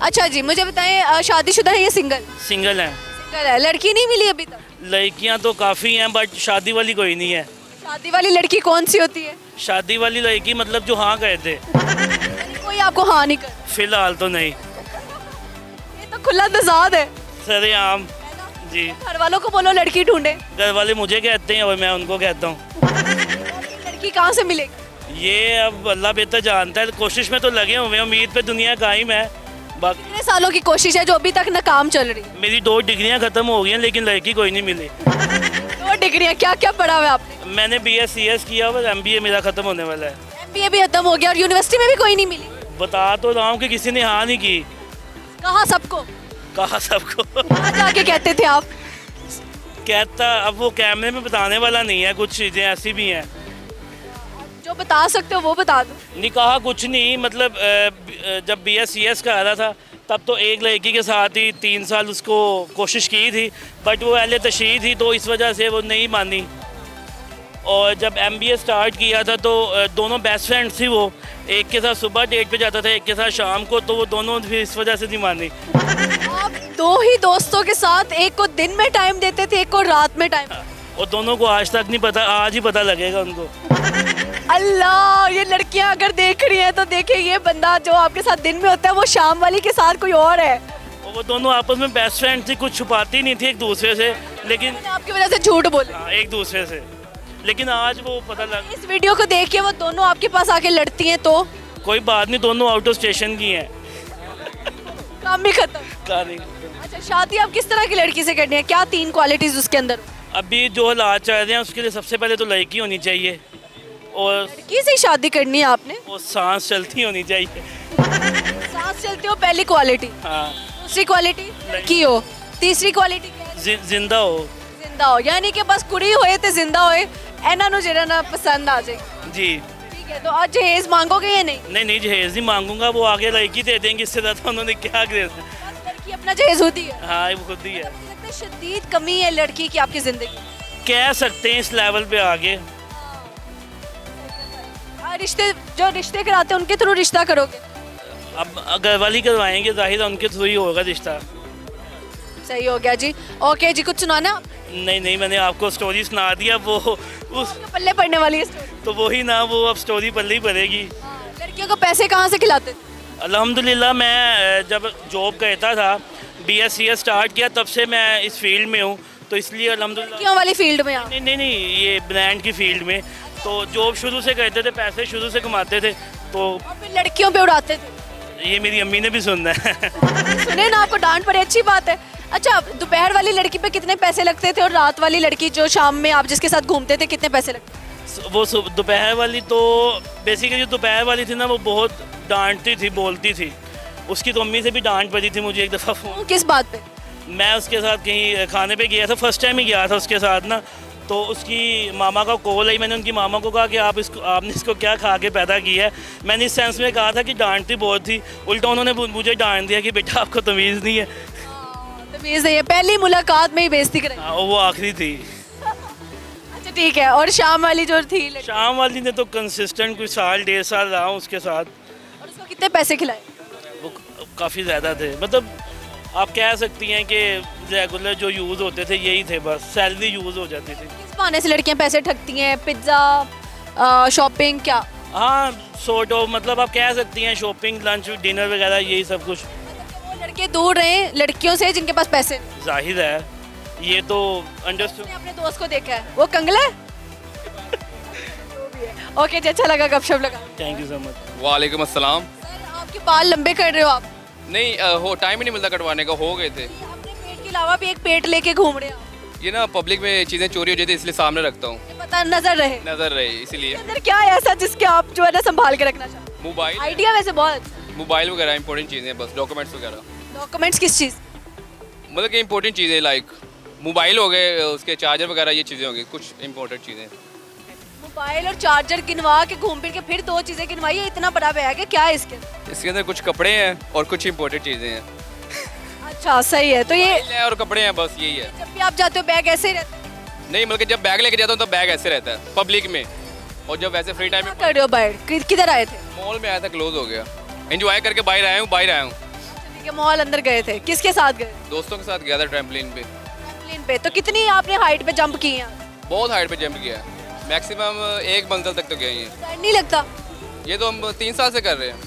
अच्छा जी, मुझे बताएं शादीशुदा है या सिंगल? सिंगल हैं। सिंगल है। लड़की नहीं मिली अभी तक? लड़कियां तो काफ़ी हैं बट शादी वाली कोई नहीं है। शादी वाली लड़की कौन सी होती है? शादी वाली लड़की मतलब जो हाँ कहे थे। यानी कोई आपको हाँ नहीं कर? फिलहाल तो नहीं। ये तो खुला तजाद है। सरेआम जी। घर वालों को बोलो लड़की ढूंढे। घर वाले मुझे कहते हैं और मैं उनको कहता हूँ। लड़की कहाँ से मिलेगी? ये अब अल्लाह बेहतर जानता है। कोशिश में तो लगे हुए हैं, उम्मीद पे दुनिया कायम है। बाकी कितने सालों की कोशिश है जो अभी तक नाकाम चल रही है? मेरी 2 डिग्रियां ख़त्म हो गई हैं लेकिन लड़की कोई नहीं मिली। 2 डिग्रियां क्या क्या पढ़ा हुआ है आपने? मैंने BScs किया और MBA मेरा ख़त्म होने वाला है। MBA भी खत्म हो गया और यूनिवर्सिटी में भी कोई नहीं मिली? बता तो रहा हूँ कि किसी ने हाँ नहीं की। कहा सबको? कहा सबको। कहाँ जाके कहते थे आप? कहता अब वो कैमरे में बताने वाला नहीं है, कुछ चीज़ें ऐसी भी हैं। जो बता सकते हो वो बता दो। नहीं कहा कुछ नहीं, मतलब जब BScs का आ रहा था तब तो एक लड़की के साथ ही 3 साल उसको कोशिश की थी बट वो अहले तशरीह थी तो इस वजह से वो नहीं मानी। और जब MBA स्टार्ट किया था तो दोनों बेस्ट फ्रेंड्स थी। वो एक के साथ सुबह डेट पे जाता था, एक के साथ शाम को, तो वो दोनों भी इस वजह से नहीं मानी। आप 2 ही दोस्तों के साथ, एक को दिन में टाइम देते थे, एक को रात में टाइम। और दोनों को आज तक नहीं पता, आज ही पता लगेगा उनको। अल्लाह, ये लड़कियां अगर देख रही हैं तो देखिए ये बंदा जो आपके साथ दिन में होता है वो शाम वाली के साथ कोई और है। और वो दोनों आपस में बेस्ट फ्रेंड थी, कुछ छुपाती नहीं थी एक दूसरे से, लेकिन मैंने आपकी वजह से झूठ बोले। हाँ, एक दूसरे से। लेकिन आज वो पता लग। इस वीडियो को देख के वो दोनों आपके पास आके लड़ती हैं तो कोई बात नहीं, दोनों आउट ऑफ स्टेशन की हैं। काम भी खत्म। कहानी अच्छा, शादी आप किस तरह की लड़की से करनी है? क्या 3 क्वालिटीज उसके अंदर? अभी जो हालात चल रहे हैं उसके लिए सबसे पहले तो लड़की होनी चाहिए और लड़की से ही शादी करनी है आपने? वो सांस चलती होनी चाहिए। सांस चलती हो पहली क्वालिटी। हाँ, दूसरी क्वालिटी लड़की हो। तीसरी क्वालिटी क्या है? जिंदा हो। जिंदा हो, यानी कि बस कुड़ी होए ते जिंदा होए, एना नु जेड़ा ना पसंद आ जाए। जी। ठीक है, तो आज जहेज मांगोगे या नहीं? नहीं जहेज नहीं मांगूंगा, वो आगे लड़की दे देंगे, इससे ज़्यादा उन्होंने क्या कर। लड़की अपना जहेज होती है। हाँ वो खुद ही है। मुझे लगता है शदीद कमी है लड़की की आपकी जिंदगी। कह सकते हैं इस लेवल पे आगे। रिश्ते जो रिश्ते कराते हैं उनके थ्रू रिश्ता करोगे? अब घर वाली करवाएंगे, जाहिर है उनके थ्रू ही होगा रिश्ता। सही हो गया जी। ओके जी, कुछ सुनाना? नहीं मैंने आपको स्टोरी सुना दिया, वो उस आपके पल्ले पड़ने वाली है story। तो वही ना, वो अब स्टोरी पल्ले ही पड़ेगी। लड़कियों को पैसे कहाँ से खिलाते थे? अल्हम्दुलिल्लाह मैं जब जॉब करता था, BScs स्टार्ट किया, तब से मैं इस फील्ड में हूँ, तो इसलिए अल्हम्दुलिल्लाह। लड़कियों वाली फील्ड में आप? नहीं ये ब्रांड की फील्ड में, तो जॉब शुरू से करते थे, पैसे शुरू से कमाते थे, तो और फिर लड़कियों पे उड़ाते थे? ये मेरी अम्मी ने भी सुनना है। सुने ना, आपको डांट पड़े, अच्छी बात है। अच्छा, दोपहर वाली लड़की पे कितने पैसे लगते थे और रात वाली लड़की जो शाम में आप जिसके साथ घूमते थे कितने पैसे लगते थे? वो दोपहर वाली तो बेसिकली जो दोपहर वाली थी ना वो बहुत डांटती थी, बोलती थी। उसकी तो अम्मी से भी डांट पड़ी थी मुझे एक दफ़ा। फ़ोन किस बात पे? मैं उसके साथ कहीं खाने पे गया था, फर्स्ट टाइम ही गया था उसके साथ ना, तो उसकी मामा का कॉल आई। मैंने उनकी मामा को कहा कि आपने इसको क्या खा के पैदा किया है। मैंने इस सेंस में कहा था कि डांटती बहुत थी, उल्टा उन्होंने मुझे डांट दिया कि बेटा आपको तमीज़ नहीं है। तमीज़ नहीं है, पहली मुलाकात में ही बेइज्जती कराई। हाँ, वो आखिरी थी। अच्छा ठीक है, और शाम वाली जो थी लड़की, शाम वाली ने तो कंसिस्टेंट कोई 1.5 साल रहा हूँ उसके साथ। और उसको कितने पैसे खिलाए? वो काफ़ी ज़्यादा थे, मतलब आप कह सकती हैं कि रेगुलर जो यूज़ होते थे यही थे, बस सैलरी यूज़ हो जाती थी। किस बहाने से लड़कियां पैसे ठगती हैं? पिज्ज़ा, शॉपिंग, क्या? हाँ सॉर्ट ऑफ, मतलब आप कह सकती हैं शॉपिंग, लंच, डिनर वगैरह, यही सब कुछ। वो लड़के दूर रहे लड़कियों से जिनके पास पैसे नहीं। जाहिर है, ये तो अंडरस्टूड। मैंने अपने दोस्त को देखा है, वो कंगला है। ओके जी, अच्छा लगा गपशप लगा। Thank you so much. वालेकुम अस्सलाम। सर, आपके बाल लंबे कर रहे हो आप? नहीं हो टाइम ही नहीं मिलता कटवाने का, हो गए थे। अपने पेट के अलावा भी एक पेट लेके घूम रहे हो आप। ये ना पब्लिक में चीज़ें चोरी हो जाती है इसलिए सामने रखता हूँ, ये पता नजर रहे नज़र रहे इसीलिए। अंदर क्या है ऐसा जिसके आप जो है ना संभाल के रखना चाहते हो? मोबाइल आइडिया वैसे बहुत अच्छा। मोबाइल वगैरह इंपॉर्टेंट चीज़ें, बस डॉक्यूमेंट्स वगैरह। डॉक्यूमेंट्स किस चीज़? मतलब कि इंपॉर्टेंट चीज़ें लाइक मोबाइल हो गए, उसके चार्जर वगैरह, ये चीज़ें हो गई कुछ इंपॉर्टेंट चीज़ें। मोबाइल और चार्जर गिनवा के घूम फिर के फिर 2 चीजें गिनवाई है, इतना बड़ा बैग है, क्या है इसके? इसके अंदर कुछ कपड़े हैं और कुछ इंपॉर्टेंट चीज़ें हैं। अच्छा सही है, तो ये मोबाइल है और कपड़े हैं, बस यही है। जब भी आप जाते हो बैग ऐसे ही रहता है? नहीं मतलब कि जब बैग लेके जाता हूँ तो बैग ऐसे रहता है पब्लिक में, और जब वैसे फ्री टाइम क्या में कर रहे हो बाहर? किधर आए थे? मॉल में आया था, क्लोज हो गया। एंजॉय करके बाहर आया हूँ। ठीक ठीक है, मॉल अंदर गए थे, किसके साथ गए? दोस्तों के साथ गया था ट्रैम्पलिन पे। ट्रैम्पोलिन पे। तो कितनी आपने हाइट पे जंप की है? बहुत हाइट पे जंप किया है, मैक्सिमम 1 मंजिल तक तो गए ही हैं। डर नहीं लगता? ये तो हम 3 साल से कर रहे हैं,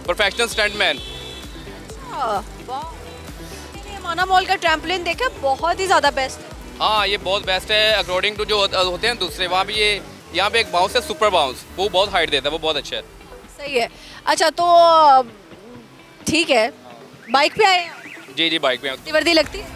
प्रोफेशनल स्टंटमैन। वाह, मैंने माना मॉल का ट्रैम्पोलिन देखा, बहुत ही ज़्यादा बेस्ट है। हाँ ये बहुत बेस्ट है अकॉर्डिंग टू जो होते हैं दूसरे। वहाँ भी ये यहाँ पे एक बाउंस है सुपर बाउंस, वो बहुत हाइट देता है, वो बहुत अच्छा है। सही है। अच्छा तो ठीक है, बाइक पे आए हैं? जी जी बाइक पे इतनी वर्दी लगती है?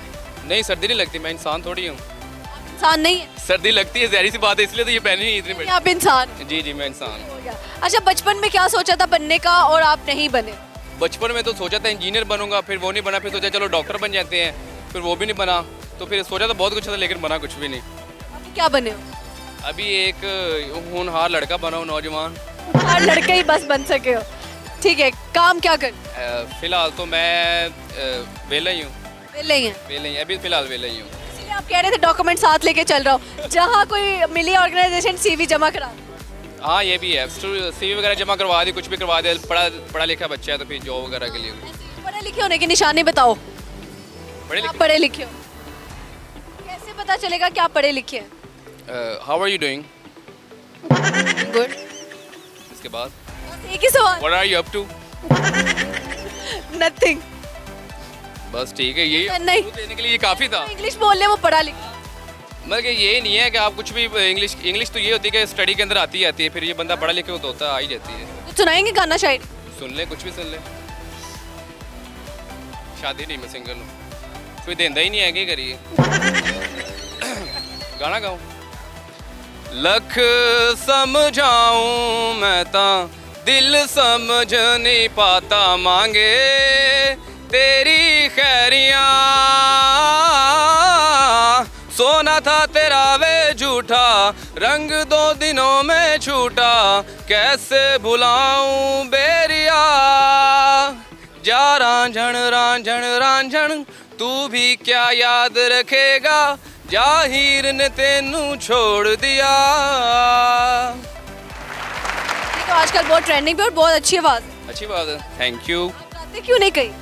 नहीं सर्दी नहीं लगती, मैं इंसान थोड़ी हूँ। इंसान नहीं है? सर्दी लगती है, जहरी सी बात है, इसलिए तो ये पहनी नहीं इतनी बड़ी। आप इंसान हैं। जी जी मैं इंसान हूँ। हो गया। अच्छा बचपन में क्या सोचा था बनने का और आप नहीं बने? बचपन में तो सोचा था इंजीनियर बनूंगा, फिर वो नहीं बना, फिर सोचा चलो डॉक्टर बन जाते हैं, फिर वो भी नहीं बना, तो फिर सोचा था बहुत कुछ था लेकिन बना कुछ भी नहीं। अभी क्या बने हो? अभी एक होनहार लड़का बना हूँ, नौजवान। हर लड़के ही बस बन सके हो। ठीक है, काम क्या कर? फिलहाल तो मैं वेला ही हूँ। वेले ही हैं। वेला ही अभी फिलहाल वेला ही हूँ। इसीलिए आप कह रहे थे डॉक्यूमेंट साथ लेके चल रहा हूँ, जहाँ कोई मिली ऑर्गेनाइजेशन सीवी जमा करा। हाँ ये भी है, सीवी वगैरह जमा करवा दी, कुछ भी करवा दे, पढ़ा लिखा बच्चा है तो फिर जॉब वगैरह के लिए। पढ़े लिखे होने की निशानी बताओ। पढ़े आप लिखे। पढ़े लिखे हो? कैसे पता चलेगा कि आप पढ़े लिखे हैं? How are you doing? Good. इसके बाद बस एक ही सवाल। What are you up to? Nothing. बस ठीक है, यही नहीं। proof देने के लिए ये काफ़ी था। इंग्लिश बोलने वो पढ़ा लिखा। मतलब कि ये नहीं है कि आप कुछ भी इंग्लिश तो ये होती है कि स्टडी के अंदर आती है, फिर ये बंदा पढ़ा लिखा हो तो होता आ ही जाती है। कुछ सुनाएंगे गाना शायरी? सुन ले, कुछ भी सुन ले। शादी नहीं, मैं सिंगल हूँ, कोई देंदा ही नहीं है, क्या करिए। गाना गाऊं? लख समझाऊं मैं ता दिल समझ नहीं पाता, मांगे तेरी खैरियां, सोना था तेरा वे झूठा, रंग 2 दिनों में छूटा, कैसे भुलाऊं बेरिया, जा रांझण रांझण रांझण, तू भी क्या याद रखेगा, जाहिर ने तेनू छोड़ दिया। ये तो आजकल बहुत ट्रेंडिंग पे और बहुत अच्छी आवाज है। अच्छी बात है, थैंक यू। आप गाते क्यों नहीं कहीं?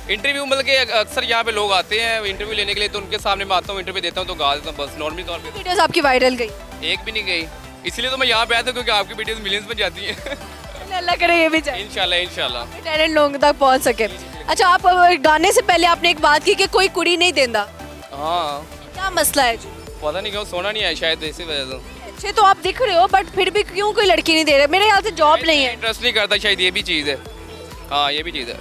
इंटरव्यू मतलब कि अक्सर यहाँ पे लोग आते हैं इंटरव्यू लेने के लिए, तो उनके सामने मैं आता हूँ, इंटरव्यू देता हूँ तो गा देता हूँ, बस नॉर्मली तौर पे। वीडियोस आपकी वायरल गई? एक भी नहीं गई, इसलिए तो मैं यहाँ पे आया था क्योंकि आपकी वीडियोस मिलियंस में जाती हैं। अल्लाह करे ये भी चाहिए, इंशाल्लाह इंशाल्लाह। टैलेंट लोगों तक पहुंच सके। अच्छा आप गाने से पहले आपने एक बात की कि कोई कुड़ी नहीं देंदा, हाँ क्या मसला है जी? पता नहीं क्यों सोना नहीं आया, शायद इसी वजह से। अच्छे तो आप दिख रहे हो बट फिर भी क्यों कोई लड़की नहीं दे रहे? मेरे ख्याल से जॉब नहीं है। इंटरेस्ट नहीं करता, शायद ये भी चीज़ है। हाँ ये भी चीज़ है।